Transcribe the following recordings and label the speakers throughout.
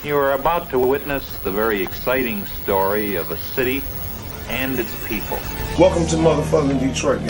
Speaker 1: You are about to witness the very exciting story of a city and its people.
Speaker 2: Welcome to motherfucking Detroit.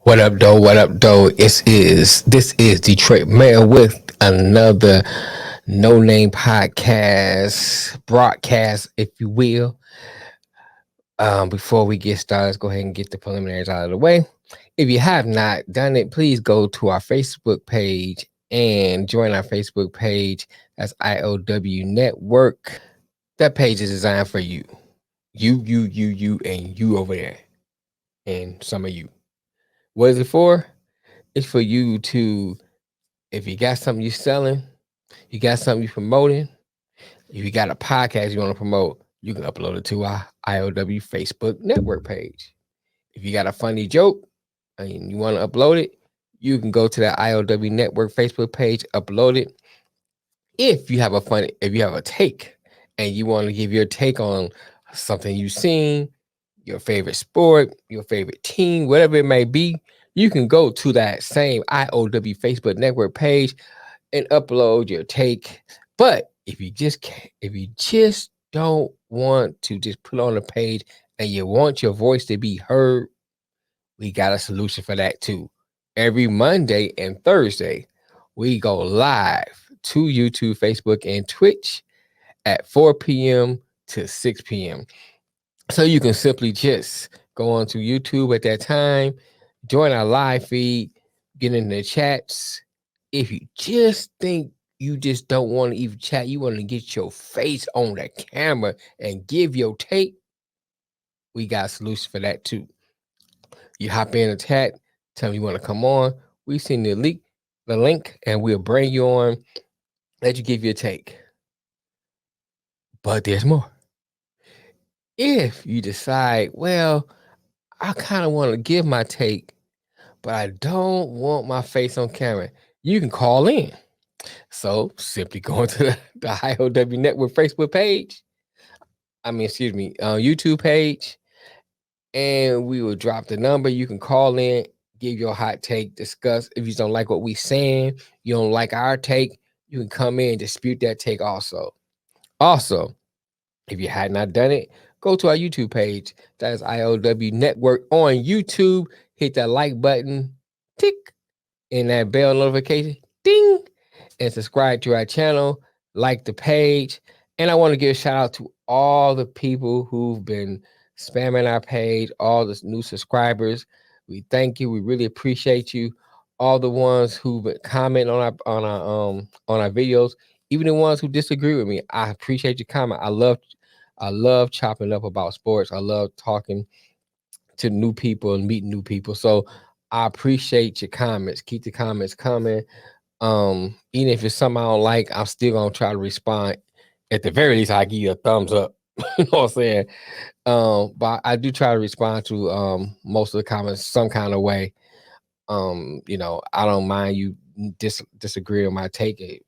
Speaker 3: What up, though? What up, though? This is Detroit Mayor with another no name podcast broadcast, if you will. Before we get started, let's go ahead and get the preliminaries out of the way. If you have not done it, please go to our Facebook page and join our Facebook page. That's IOW Network. That page is designed for you, and you over there, and some of you. What is it for? It's for you to, if you got something you're selling, you got something you're promoting, if you got a podcast you want to promote, you can upload it to our IOW Facebook network page. If you got a funny joke and you want to upload it, you can go to that IOW network Facebook page, upload it. If you have a take and you want to give your take on something you've seen, your favorite sport, your favorite team, whatever it may be, you can go to that same IOW Facebook network page and upload your take. But if you just don't want to just put on a page and you want your voice to be heard, we got a solution for that too. Every Monday and Thursday, we go live to YouTube, Facebook, and Twitch at 4 p.m. to 6 p.m. So you can simply just go on to YouTube at that time, join our live feed, get in the chats. If you just think you just don't want to even chat, you want to get your face on the camera and give your take, we got a solution for that too. You hop in the chat, tell me you want to come on. We send the link, and we'll bring you on, let you give your take. But there's more. If you decide, well, I kind of want to give my take, but I don't want my face on camera, you can call in. So simply go into the IOW Network Facebook page. YouTube page, and we will drop the number. You can call in, give your hot take, discuss. If you don't like what we're saying, you don't like our take, you can come in and dispute that take also. Also, if you had not done it, go to our YouTube page. That is IOW Network on YouTube. Hit that like button, tick, and that bell notification, ding, and subscribe to our channel, like the page. And I want to give a shout out to all the people who've been spamming our page, all the new subscribers. We thank you. We really appreciate you. All the ones who've been commenting on our videos, even the ones who disagree with me. I appreciate your comment. I love chopping up about sports. I love talking to new people and meeting new people. So I appreciate your comments. Keep the comments coming. Even if it's something I don't like, I'm still gonna try to respond. At the very least, I give you a thumbs up. You know what I'm saying? But I do try to respond to most of the comments some kind of way. I don't mind you disagree on my take.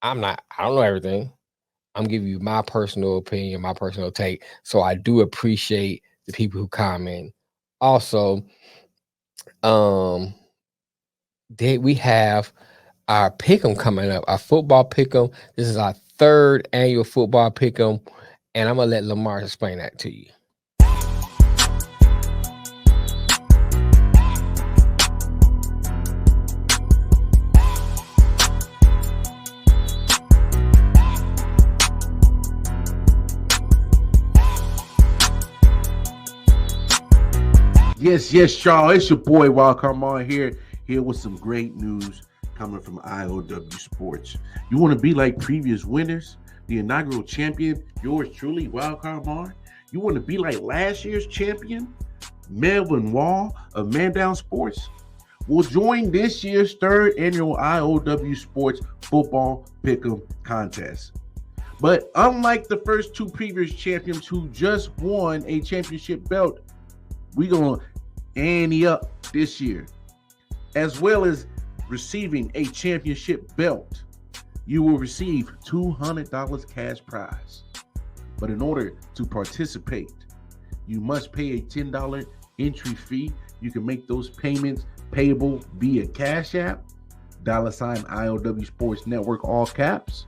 Speaker 3: I don't know everything. I'm giving you my personal opinion, my personal take. So I do appreciate the people who comment. Also, we have our pick'em coming up, our football pick'em. This is our third annual football pick'em, and I'm gonna let Lamar explain that to you.
Speaker 4: Yes, y'all. It's your boy Wildcard Mar here with some great news coming from IOW Sports. You want to be like previous winners, the inaugural champion, yours truly, Wildcard Mar? You want to be like last year's champion, Melvin Wall of Man Down Sports? will join this year's third annual IOW Sports Football Pick'em Contest. But unlike the first two previous champions who just won a championship belt, we're going to ante up this year. As well as receiving a championship belt, you will receive $200 cash prize. But in order to participate, you must pay a $10 entry fee. You can make those payments payable via Cash App, $IOW Sports Network, all caps,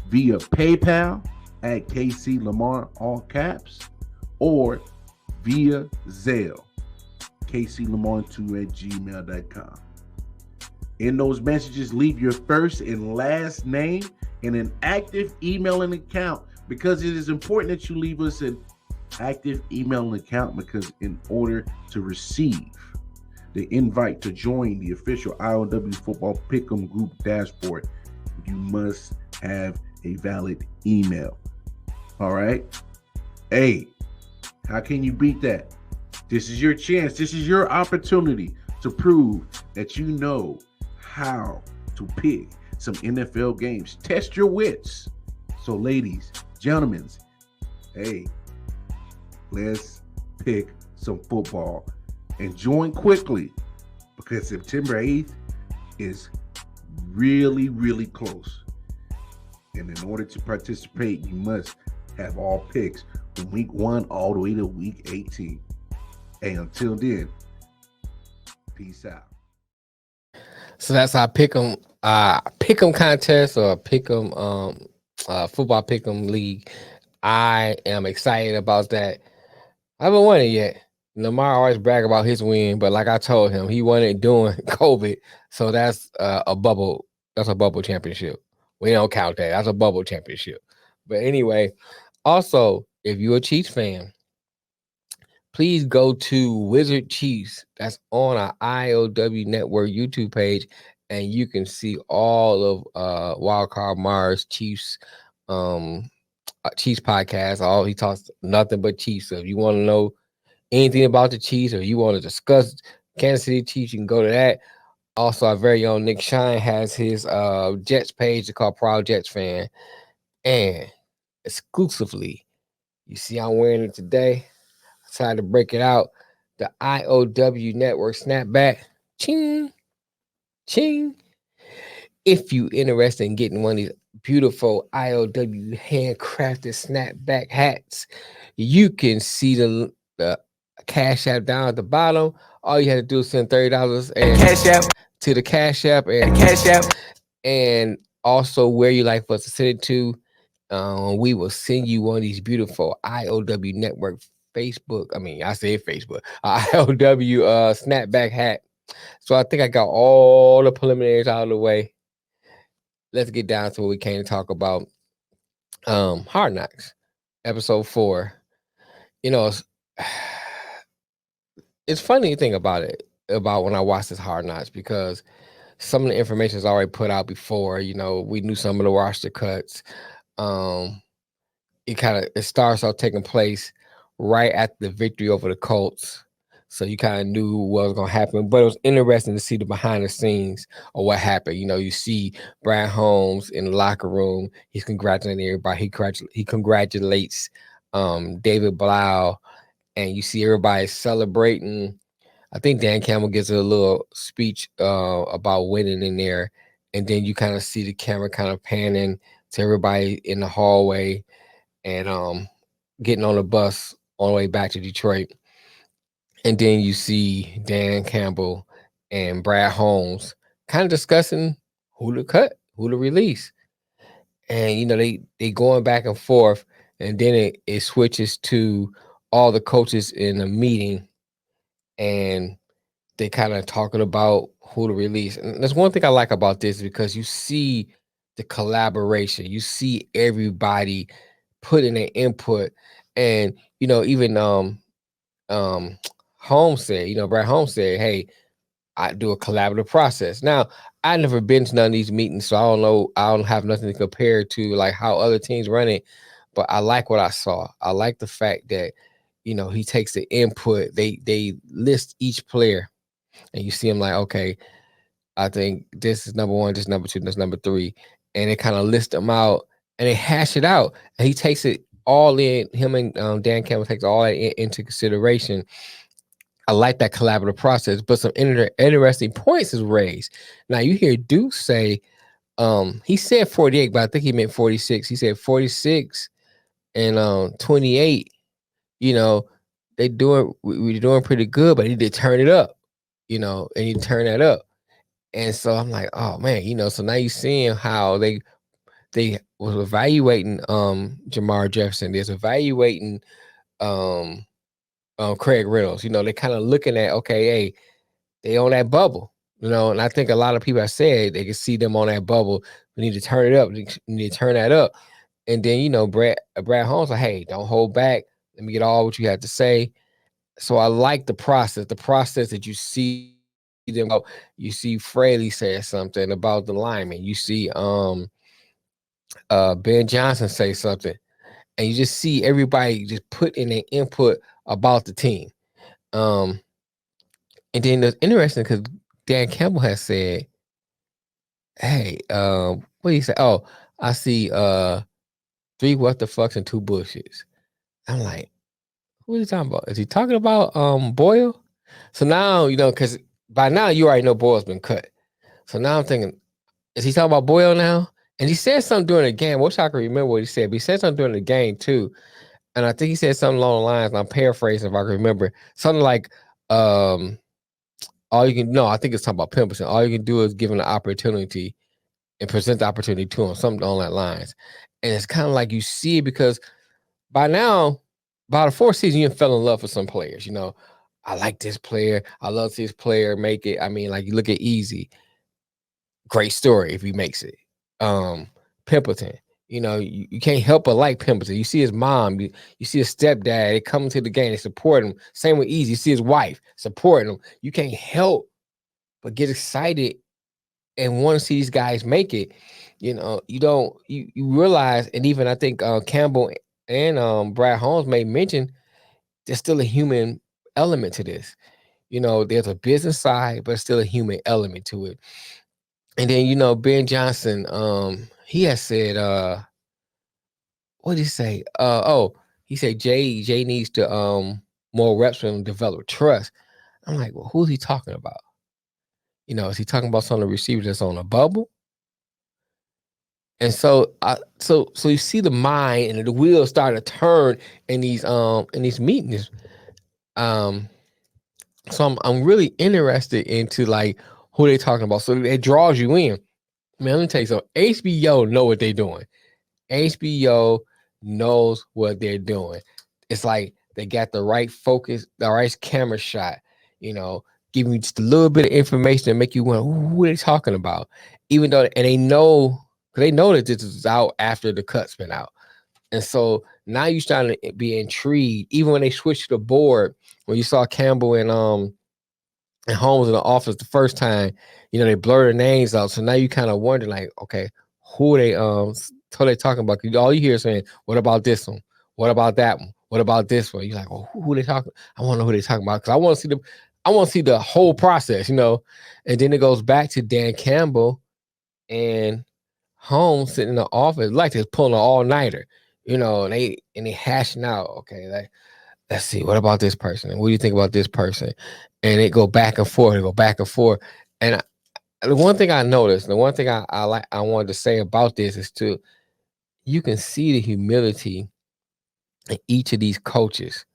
Speaker 4: via PayPal at KC Lamar, all caps, or via Zelle, kclamar2@gmail.com. In those messages, leave your first and last name and an active emailing account, because it is important that you leave us an active emailing account, because in order to receive the invite to join the official IOW Football Pick'em Group dashboard, you must have a valid email. All right? Hey, how can you beat that? This is your chance. This is your opportunity to prove that you know how to pick some NFL games. Test your wits. So ladies, gentlemen, hey, let's pick some football and join quickly, because September 8th is really, really close. And in order to participate, you must have all picks from week 1 all the way to week 18. Hey, until then, peace out.
Speaker 3: So that's our pick'em contest, or pick'em football pick'em league. I am excited about that. I haven't won it yet. Lamar always brag about his win, but like I told him, he won it during COVID. So that's a bubble. That's a bubble championship. We don't count that. That's a bubble championship. But anyway, also, if you're a Chiefs fan, please go to Wizard Chiefs. That's on our IOW Network YouTube page, and you can see all of Wildcard Mars Chiefs Chiefs podcast. He talks nothing but Chiefs. So if you want to know anything about the Chiefs, or you want to discuss Kansas City Chiefs, you can go to that. Also, our very own Nick Shine has his Jets page called Proud Jets Fan. And exclusively, you see I'm wearing it today. I decided to break it out. The IOW Network Snapback. Ching. Ching. If you interested in getting one of these beautiful IOW handcrafted snapback hats, you can see the Cash App down at the bottom. All you had to do is send $30 and Cash App to the Cash App and Cash App, and also where you like for us to send it to. We will send you one of these beautiful IOW Network IOW snapback hat. So I think I got all the preliminaries out of the way. Let's get down to what we came to talk about. Hard Knocks, episode 4. You know, it's funny to think about when I watched this Hard Knocks, because some of the information is already put out before. You know, we knew some of the roster cuts. It starts out taking place right at the victory over the Colts. So you kind of knew what was going to happen, but it was interesting to see the behind the scenes of what happened. You know, you see Brad Holmes in the locker room. He's congratulating everybody. He congratulates David Blau, and you see everybody celebrating. I think Dan Campbell gives a little speech about winning in there, and then you kind of see the camera kind of panning to everybody in the hallway and getting on the bus on the way back to Detroit. And then you see Dan Campbell and Brad Holmes kind of discussing who to cut, who to release. And, you know, they going back and forth, and then it switches to all the coaches in a meeting, and they kind of talking about who to release. And that's one thing I like about this, because you see the collaboration. You see everybody putting their input. And, you know, even Holmes said, Brad Holmes said, hey, I do a collaborative process. Now, I've never been to none of these meetings, so I don't know. I don't have nothing to compare to, like, how other teams run it. But I like what I saw. I like the fact that, you know, he takes the input. They list each player, and you see him like, okay, I think this is number one, this is number two, this is number three, and they kind of list them out and they hash it out, and he takes it all in. Him and Dan Campbell takes all that into consideration. I like that collaborative process, but some interesting points is raised. Now you hear Duke say, he said 48, but I think he meant 46. He said 46 and 28. You know, we're doing pretty good, but he did turn it up. You know, and he turned that up. And so I'm like, oh man, you know, so now you're seeing how they was evaluating Jamar Jefferson. There's evaluating Craig Reynolds. You know, they're kind of looking at, okay, hey, they on that bubble, you know, and I think a lot of people have said they can see them on that bubble. We need to turn it up. We need to turn that up. And then, you know, Brad Holmes like, hey, don't hold back. Let me get all what you have to say. So I like the process that you see them. You see Fraley say something about the lineman. You see Ben Johnson say something, and you just see everybody just put in their input about the team. And then it's interesting because Dan Campbell has said, hey, what do you say? Oh, I see 3 what the fucks and 2 bushes. I'm like, what are you talking about? Is he talking about Boyle? So now, you know, because by now you already know Boyle's been cut. So now I'm thinking, is he talking about Boyle now? And he said something during the game. I wish I could remember what he said, but he said something during the game too. And I think he said something along the lines, and I'm paraphrasing if I can remember, something like, all you can, no, I think it's talking about Pimpleton. All you can do is give him the opportunity and present the opportunity to him, something along that lines. And it's kind of like you see it because by now, by the 4th season, you fell in love with some players. You know, I like this player. I love this player make it. I mean, like you look at Easy, great story if he makes it. Pimpleton, you know, you can't help but like Pimpleton. You see his mom, you see his stepdad, they come to the game, they support him. Same with Easy. You see his wife supporting him. You can't help but get excited and want to see these guys make it. You know, you realize, and even I think Campbell and Brad Holmes may mention there's still a human element to this. You know, there's a business side, but still a human element to it. And then, you know, Ben Johnson, he has said, what did he say? He said Jay needs to more reps and develop trust. I'm like, well, who's he talking about? You know, is he talking about some of the receivers that's on a bubble? And so so you see the mind and the wheels start to turn in these meetings. So I'm really interested into like who they talking about. So it draws you in. Man, let me tell you so HBO know what they're doing. HBO knows what they're doing. It's like they got the right focus, the right camera shot, you know, giving you just a little bit of information to make you wonder who are they talking about. Even though, and they know, because they know that this is out after the cut's been out. And so now you're starting to be intrigued. Even when they switched to the board, when you saw Campbell and Holmes in the office the first time, you know, they blur their names out. So now you kind of wonder, like, okay, who are they they talking about? All you hear is saying, what about this one? What about that one? What about this one? You're like, well, who they talking? I want to know who they talking about because I want to see the whole process, you know. And then it goes back to Dan Campbell and Holmes sitting in the office, like they're pulling an all-nighter, you know, and they hashing out, okay, like, let's see, what about this person? And what do you think about this person? And it go back and forth, And the one thing I noticed, the one thing I wanted to say about this is you can see the humility in each of these coaches.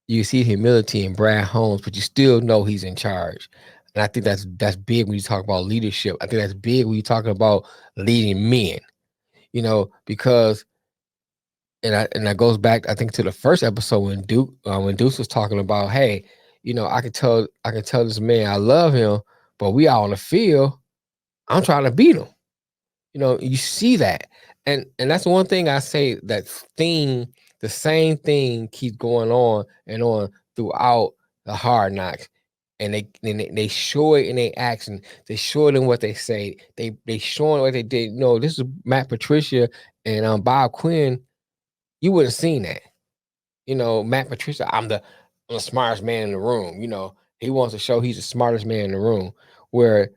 Speaker 3: You see humility in Brad Holmes, but you still know he's in charge. And I think that's big when you talk about leadership. I think that's big when you're talking about leading men, you know, because and that goes back, I think, to the first episode when Duke was talking about, hey, you know, I can tell this man I love him, but we out on the field, I'm trying to beat him. You know, you see that. And that's one thing I say, that thing, the same thing keeps going on and on throughout the Hard Knocks. And they show it in their action. They show it in what they say. They showing what they did. You know, this is Matt Patricia and Bob Quinn. You would have seen that. You know, Matt Patricia, I'm the smartest man in the room, you know. He wants to show he's the smartest man in the room. Where,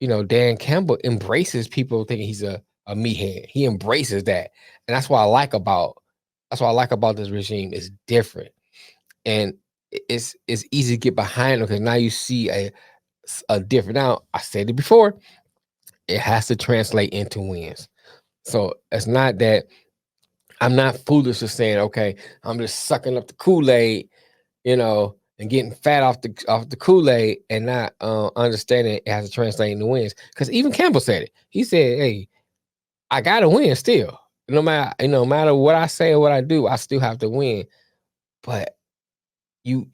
Speaker 3: Dan Campbell embraces people thinking he's a meathead. He embraces that. And that's what I like about this regime. It's different. And it's easy to get behind them because now you see a different. Now, I said it before, it has to translate into wins. So it's not that I'm not foolish for saying, okay, I'm just sucking up the Kool-Aid, and getting fat off the Kool-Aid and not understanding it has to translate into wins. Because even Campbell said it. He said, hey, I gotta win still. No matter what I say or what I do, I still have to win. But you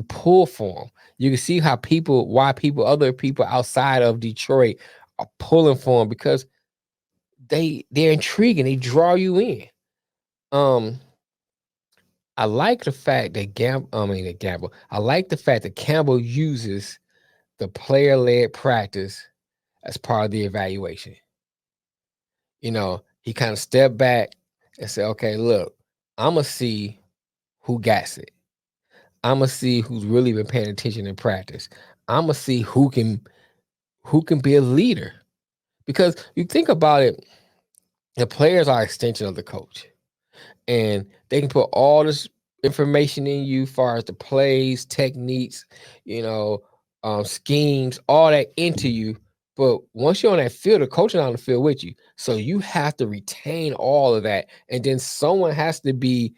Speaker 3: pull for them. You can see how other people outside of Detroit are pulling for them because they're intriguing. They draw you in. I like the fact that I like the fact that Campbell uses the player-led practice as part of the evaluation. He kind of stepped back and said, okay, look, I'm going to see who gets it. I'm going to see who's really been paying attention in practice. I'm going to see who can be a leader. Because you think about it, the players are an extension of the coach. And they can put all this information in you as far as the plays, techniques, schemes, all that into you. But once you're on that field, the coach is on the field with you. So you have to retain all of that. And then someone has to be,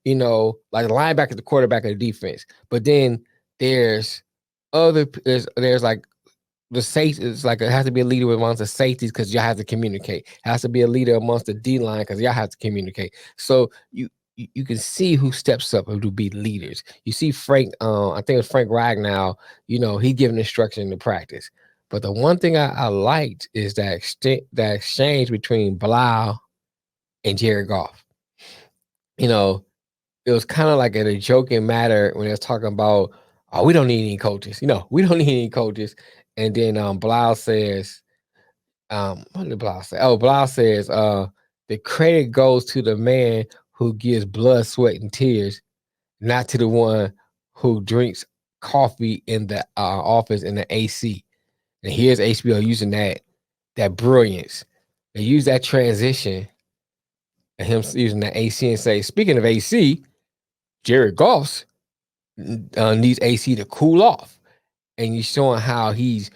Speaker 3: like the linebacker, the quarterback of the defense. But then there's like the safety. It's like it has to be a leader amongst the safeties because y'all have to communicate. It has to be a leader amongst the D line because y'all have to communicate. So you can see who steps up to be leaders. You see Frank, I think it was Frank Ragnow, he giving instruction to practice. But the one thing I liked is that exchange between Blau and Jared Goff. It was kind of like in a joking matter when they was talking about, oh, we don't need any coaches. We don't need any coaches. And then Blau says, what did Blau say? Oh, Blau says, the credit goes to the man who gives blood, sweat, and tears, not to the one who drinks coffee in the office in the AC. And here's HBO using that brilliance. They use that transition and him using the AC and say, speaking of AC, Jared Goff needs AC to cool off. And you're showing how he's,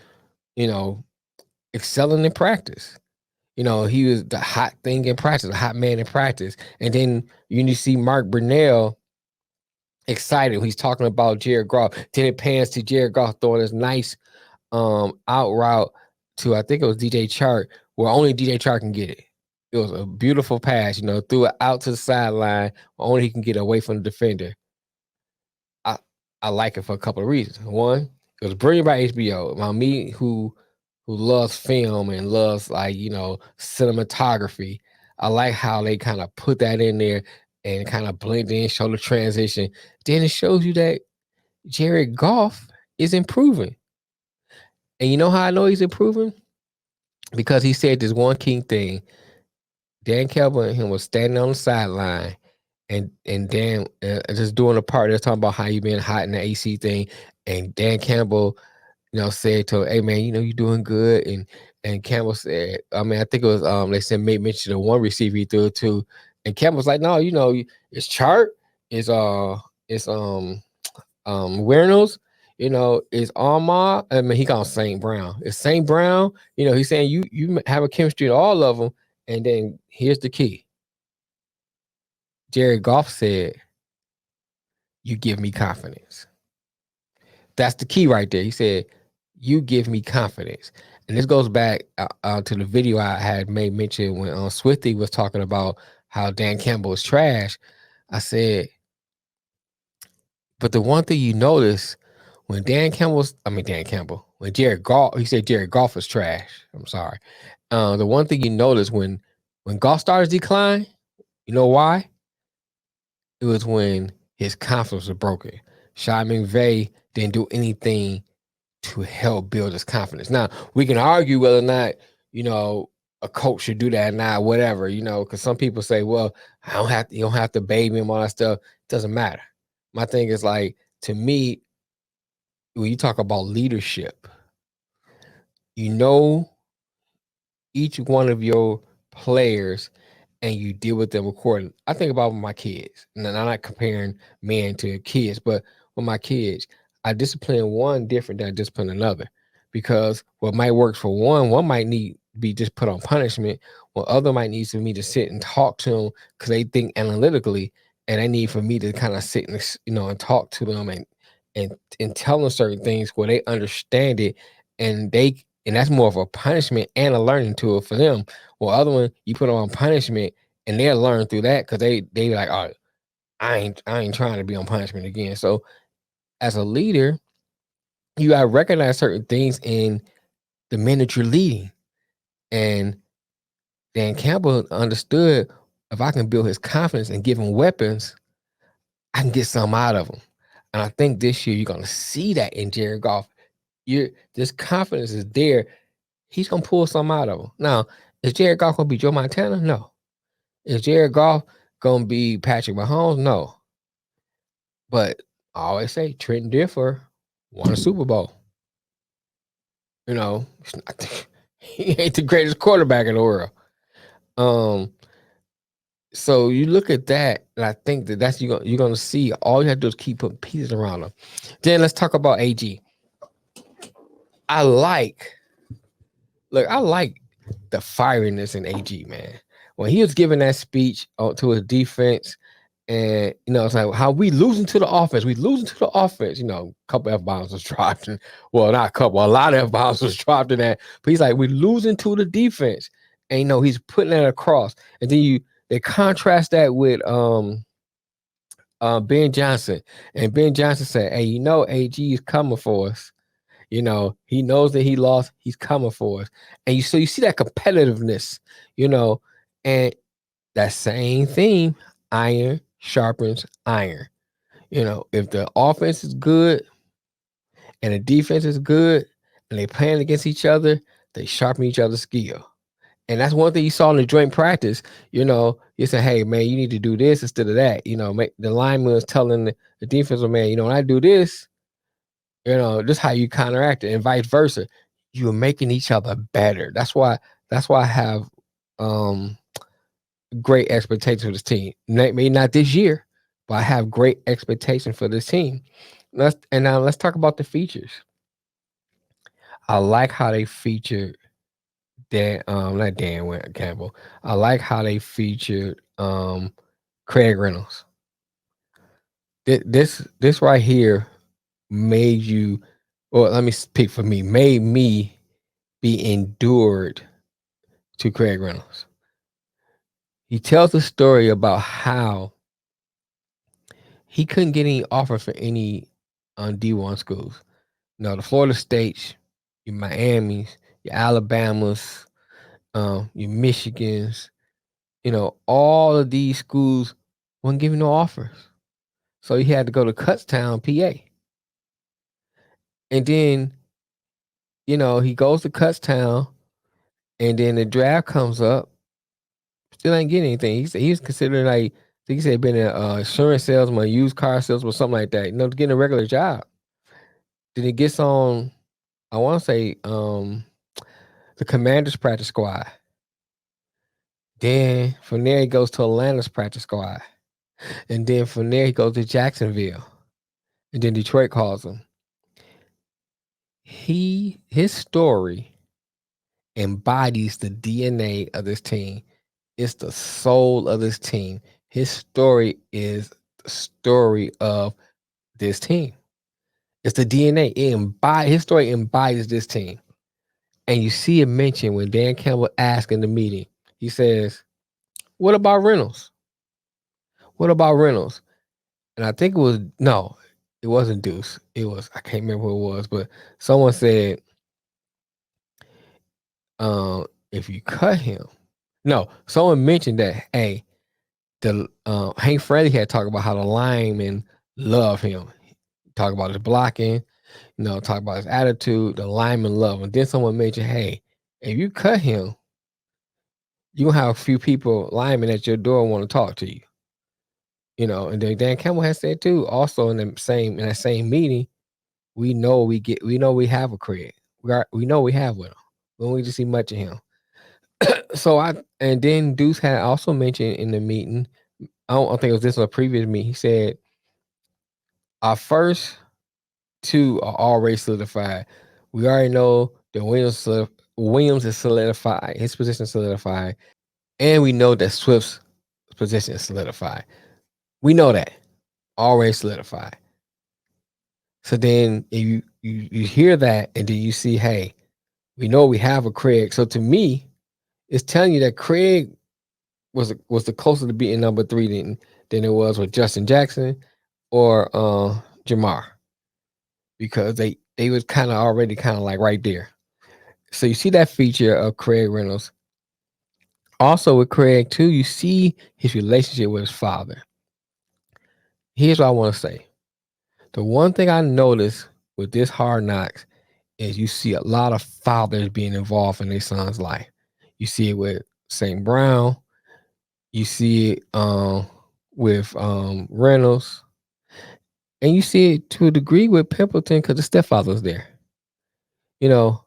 Speaker 3: excelling in practice. He was the hot thing in practice, the hot man in practice. And then you see Mark Brunell excited. He's talking about Jared Goff. Then it pans to Jared Goff throwing this nice out route to, I think it was DJ Chark, where only DJ Chark can get it. It was a beautiful pass, threw it out to the sideline, only he can get away from the defender. I like it for a couple of reasons. One, it was brilliant by HBO. Me, who loves film and loves cinematography, I like how they kind of put that in there and kind of blend in, show the transition. Then it shows you that Jared Goff is improving. And you know how I know he's improving? Because he said this one key thing. Dan Campbell and him was standing on the sideline and Dan just doing a part. They're talking about how you been hot in the AC thing. And Dan Campbell, said to him, hey man, you're doing good. And Campbell said, I think it was they said made mention of one receiver he threw it to. And Campbell's like, no, it's Chart, it's Werner's, it's Armand. He called St. Brown. It's St. Brown. He's saying you have a chemistry to all of them. And then here's the key. Jared Goff said, you give me confidence. That's the key right there. He said, you give me confidence. And this goes back to the video I had made mention when Swifty was talking about how Dan Campbell is trash. I said, but the one thing you notice when when Jared Goff, he said Jared Goff is trash. I'm sorry. The one thing you notice when Goff started to decline, you know why? It was when his confidence was broken. Sean McVay didn't do anything to help build his confidence. Now, we can argue whether or not, a coach should do that or not, whatever, because some people say, well, you don't have to baby him, all that stuff. It doesn't matter. My thing is like, to me, when you talk about leadership, you know each one of your players and you deal with them accordingly. I think about my kids, and I'm not comparing men to kids, but with my kids, I discipline one different than I discipline another because what might work for one might need to be just put on punishment, while other might need for me to sit and talk to them because they think analytically, and they need for me to kind of sit and and talk to them and tell them certain things where they understand it, and that's more of a punishment and a learning tool for them. Well, other one you put on punishment and they'll learn through that because they like, oh, I ain't trying to be on punishment again. So as a leader, you gotta recognize certain things in the men that you're leading. And Dan Campbell understood if I can build his confidence and give him weapons, I can get something out of him. And I think this year you're gonna see that in Jared Goff. This confidence is there. He's gonna pull something out of him. Now, is Jared Goff gonna be Joe Montana? No. Is Jared Goff gonna be Patrick Mahomes? No. But I always say Trent Dilfer won a Super Bowl. He ain't the greatest quarterback in the world. So you look at that, and I think that's you're gonna see. All you have to do is keep putting pieces around them. Then let's talk about AG. I like the fieriness in AG, man. When he was giving that speech to his defense, and it's like how we losing to the offense. We losing to the offense. A couple F-bombs was dropped. Well, not a couple, a lot of F-bombs was dropped in that. But he's like, we losing to the defense. And he's putting that across. And then they contrast that with Ben Johnson. And Ben Johnson said, hey, AG is coming for us. He knows that he lost. He's coming for us. And you see that competitiveness, and that same theme, iron sharpens iron. If the offense is good and the defense is good and they playing against each other, they sharpen each other's skill. And that's one thing you saw in the joint practice. You say, hey, man, you need to do this instead of that. The lineman was telling the defensive man, when I do this, this is how you counteract it, and vice versa. You're making each other better. That's why I have great expectations for this team. Maybe not this year, but I have great expectations for this team. Now let's talk about the features. I like how they featured not Dan Campbell. I like how they featured Craig Reynolds. This right here made you, or let me speak for me, made me be endured to Craig Reynolds. He tells a story about how he couldn't get any offer for any D1 schools. The Florida States, your Miamis, your Alabamas, your Michigans, all of these schools weren't giving no offers. So he had to go to Kutztown, PA. And then, he goes to Kutztown, and then the draft comes up. Still ain't getting anything. He said he was considering, like, I think he said being an insurance salesman, used car salesman, something like that. To get a regular job. Then he gets on, I want to say, the Commanders practice squad. Then from there he goes to Atlanta's practice squad, and then from there he goes to Jacksonville, and then Detroit calls him. His story embodies the DNA of this team. It's the soul of this team. His story is the story of this team. It's the DNA. His story embodies this team. And you see it mentioned when Dan Campbell asked in the meeting. He says, what about Reynolds? What about Reynolds? And I think it wasn't Deuce. It was, I can't remember who it was, but someone said, if you cut him. No, someone mentioned that, hey, Hank Freddie had talked about how the linemen love him. Talk about his blocking, talk about his attitude, the linemen love him. Then someone mentioned, hey, if you cut him, you're gonna have a few linemen at your door want to talk to you. And then Dan Campbell has said too, also in that same meeting, we know we have a Craig. We know we have one. We don't need to see much of him. So and then Deuce had also mentioned in the meeting, I think it was this or a previous meeting, he said our first two are already solidified. We already know that Williams is solidified, his position solidified, and we know that Swift's position is solidified. We know that already solidified. So then if you hear that, and then you see, hey, we know we have a Craig. So to me, it's telling you that Craig was the closer to being number 3 than it was with Justin Jackson or Jamar, because they was kind of already kind of like right there. So you see that feature of Craig Reynolds. Also with Craig too, you see his relationship with his father. Here's what I want to say. The one thing I noticed with this Hard Knocks is you see a lot of fathers being involved in their son's life. You see it with St. Brown. You see it with Reynolds. And you see it to a degree with Pimpleton because the stepfather's there. You know,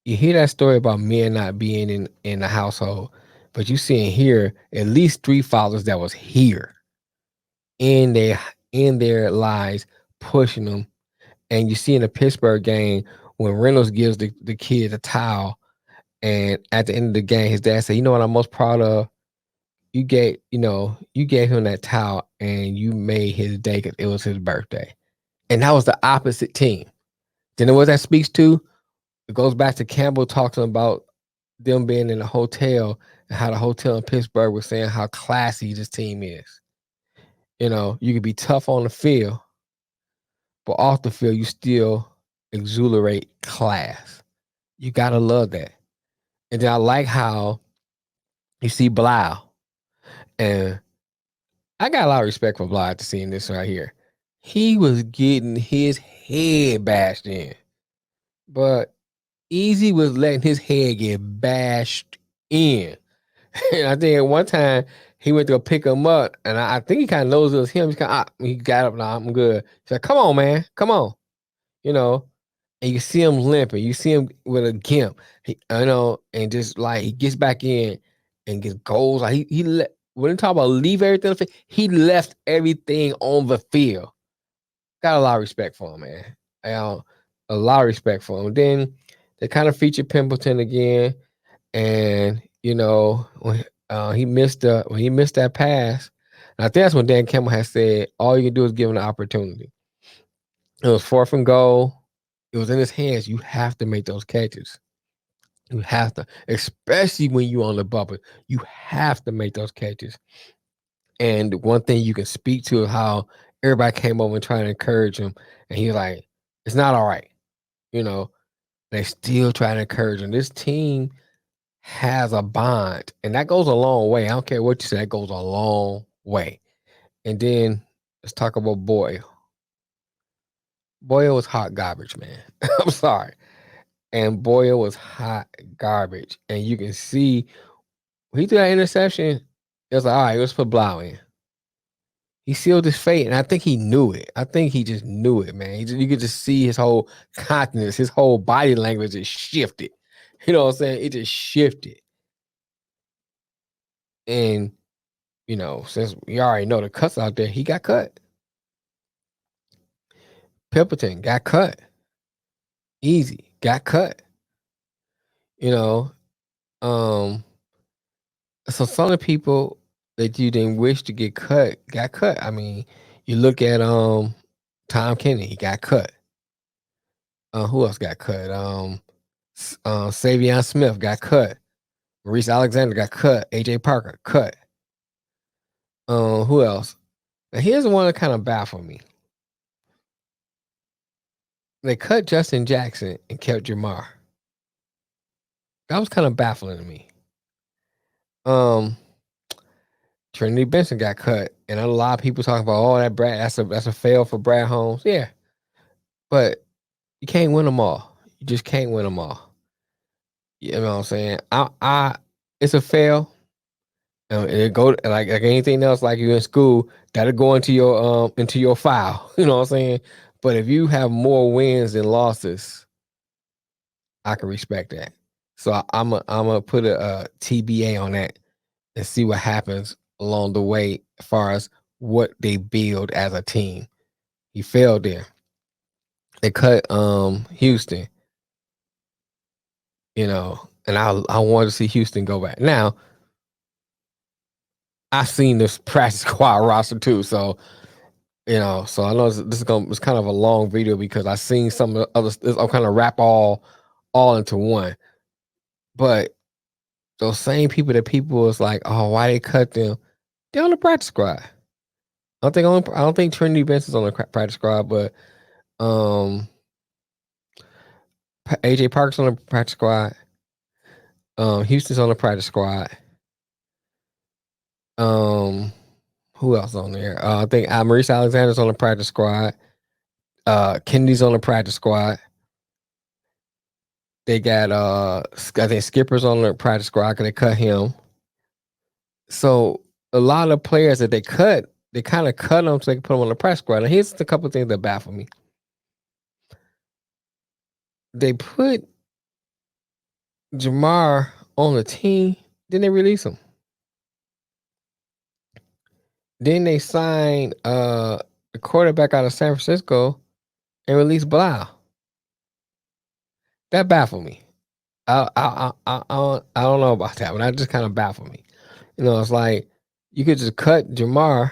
Speaker 3: you hear that story about men not being in the household, but you see and hear at least 3 fathers that was here in their lives pushing them. And you see in the Pittsburgh game when Reynolds gives the kid a towel, and at the end of the game, his dad said, "You know what I'm most proud of? You gave him that towel and you made his day because it was his birthday." And that was the opposite team. Then what that speaks to, it goes back to Campbell talking about them being in a hotel and how the hotel in Pittsburgh was saying how classy this team is. You know, you could be tough on the field, but off the field, you still exuberate class. You got to love that. And then I like how you see Blau. And I got a lot of respect for Blau after seeing this right here. He was getting his head bashed in. But Easy was letting his head get bashed in. And I think at one time he went to go pick him up, and I think he kind of knows it was him. He got up, "Nah, I'm good." He's like, "Come on, man, come on," you know. And you see him limping, you see him with a gimp, and just like he gets back in and gets goals. Like when he talk about leave everything on the field, he left everything on the field. Got a lot of respect for him, man. A lot of respect for him. Then they kind of featured Pimpleton again, and when he missed that pass, and I think that's when Dan Campbell has said, all you can do is give him an opportunity. It was 4th and goal. It was in his hands. You have to make those catches. You have to, especially when you're on the bubble. You have to make those catches. And one thing you can speak to is how everybody came over and tried to encourage him, and he's like, "It's not all right." They still trying to encourage him. This team has a bond, and that goes a long way. I don't care what you say, that goes a long way. And then let's talk about Boyle. Boyle was hot garbage, man. I'm sorry. And Boyle was hot garbage. And you can see when he threw that interception, it was like, all right, let's put Blau in. He sealed his fate, and I think he knew it. I think he just knew it, man. You could just see his whole countenance, his whole body language just shifted. You know what I'm saying? It just shifted. And, since we already know the cuts out there, he got cut. Pimpleton got cut. Easy got cut. So some of the people that you didn't wish to get cut got cut. I mean, you look at Tom Kennedy, he got cut. Who else got cut? Savion Smith got cut. Maurice Alexander got cut. AJ Parker cut. Who else? Now here's the one that kind of baffled me. They cut Justin Jackson and kept Jamar. That was kind of baffling to me. Trinity Benson got cut, and a lot of people talking about, that Brad, that's a fail for Brad Holmes. Yeah, but you can't win them all. You just can't win them all. You know what I'm saying? It's a fail. It go like anything else, like you in school, that'll go into your file. You know what I'm saying? But if you have more wins than losses, I can respect that. So I'm gonna put a TBA on that and see what happens along the way as far as what they build as a team. He failed there. They cut Houston, and I wanted to see Houston go back. Now, I've seen this practice squad roster too, so so I know it's kind of a long video because I've seen some of the other. I'll kind of wrap all into one, but those same people that people was like, oh, why they cut them? They're on the practice squad. I don't think Trinity Benson's on the practice squad, but AJ Parker's on the practice squad. Houston's on the practice squad. Who else on there? I think Maurice Alexander's on the practice squad. Kennedy's on the practice squad. They got I think Skipper's on the practice squad because they cut him. So a lot of players that they cut, they kind of cut them so they can put them on the practice squad. And here's a couple of things that baffle me. They put Jamar on the team, then they release him. Then they signed the quarterback out of San Francisco and release Blau. That baffled me. I don't know about that, but that just kind of baffled me. It's like you could just cut Jamar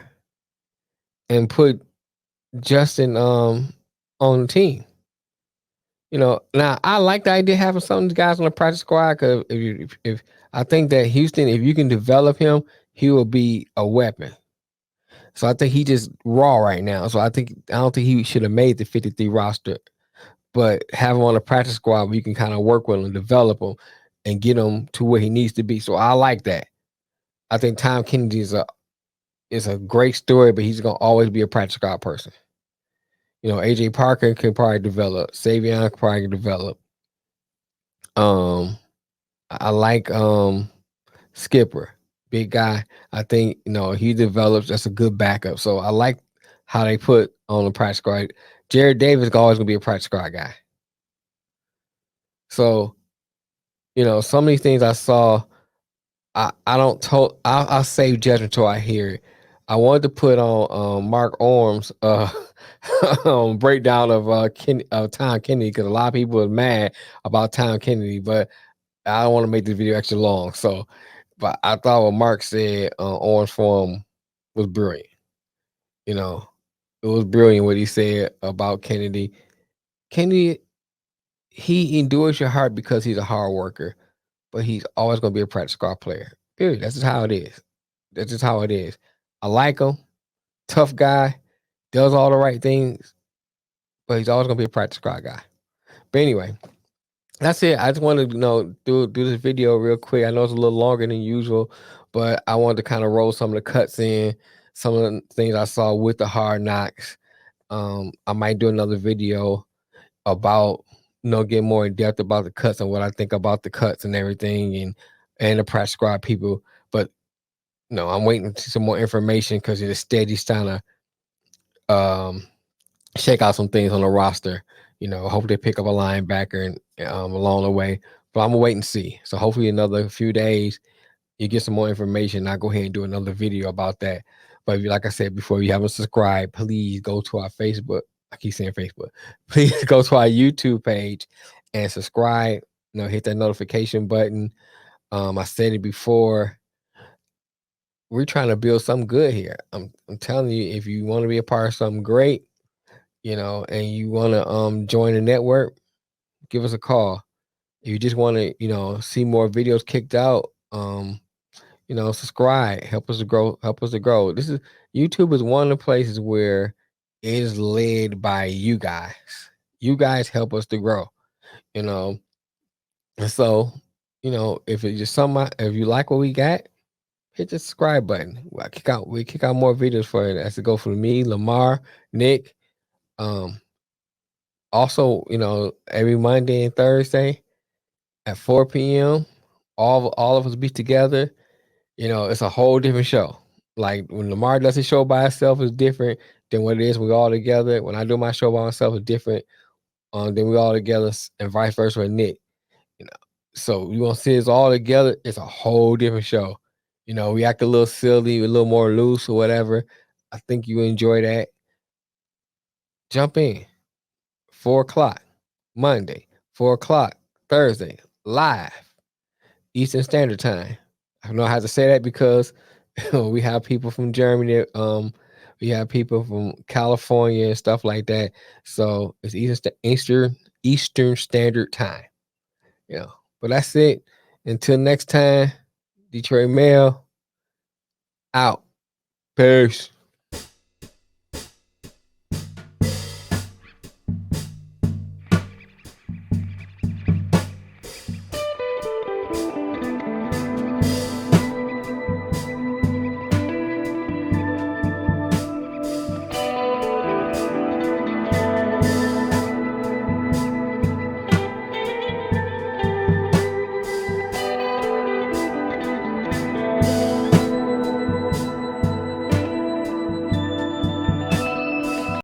Speaker 3: and put Justin on the team. Now I like the idea of having some of these guys on the practice squad because if I think that Houston, if you can develop him, he will be a weapon. So I think he just raw right now. So I don't think he should have made the 53 roster, but have him on the practice squad where you can kind of work with him, develop him, and get him to where he needs to be. So I like that. I think Tom Kennedy is a great story, but he's gonna always be a practice squad person. AJ Parker can probably develop. Savion can probably develop. I like Skipper, big guy. I think he develops. That's a good backup. So I like how they put on the practice squad. Jared Davis is always gonna be a practice squad guy. So, some of these things I saw, I'll save judgment till I hear it. I wanted to put on Mark Orm's breakdown of Tom Kennedy because a lot of people are mad about Tom Kennedy, but I don't want to make this video extra long. So, but I thought what Mark said on Orange Forum was brilliant. It was brilliant what he said about Kennedy. Kennedy, he endures your heart because he's a hard worker, but he's always going to be a practice squad player. Period. That's just how it is. That's just how it is. I like him. Tough guy. Does all the right things, but he's always going to be a practice squad guy. But anyway, that's it. I just wanted to do this video real quick. I know it's a little longer than usual, but I wanted to kind of roll some of the cuts in, some of the things I saw with the Hard Knocks. I might do another video about get more in depth about the cuts and what I think about the cuts and everything and the practice squad people. But I'm waiting to see some more information because it's steady trying to shake out some things on the roster. Hope they pick up a linebacker and along the way. But I'm gonna wait and see. So hopefully another few days you get some more information. I'll go ahead and do another video about that. But like I said before, if you haven't subscribed, please go to our Facebook. I keep saying Facebook. Please go to our YouTube page and subscribe. Hit that notification button. I said it before. We're trying to build something good here. I'm telling you, if you want to be a part of something great, and you want to join the network, give us a call. If you just want to, see more videos kicked out, subscribe. Help us to grow. YouTube is one of the places where it is led by you guys. You guys help us to grow. And so, if it's just if you like what we got, hit the subscribe button. We kick out more videos for it as to go from me, Lamar, Nick. Also, every Monday and Thursday at 4 p.m., all of us be together. It's a whole different show. Like when Lamar does his show by himself is different than what it is when we all together. When I do my show by myself is different than we all together, and vice versa with Nick. You know, so you want to see us all together, it's a whole different show. You know, we act a little silly, a little more loose or whatever. I think you enjoy that. Jump in. 4:00 Monday, 4:00 Thursday, live Eastern Standard Time. I don't know how to say that because we have people from Germany, we have people from California and stuff like that. So it's Eastern Standard Time. You know, but that's it. Until next time, Detroit Mail out. Peace.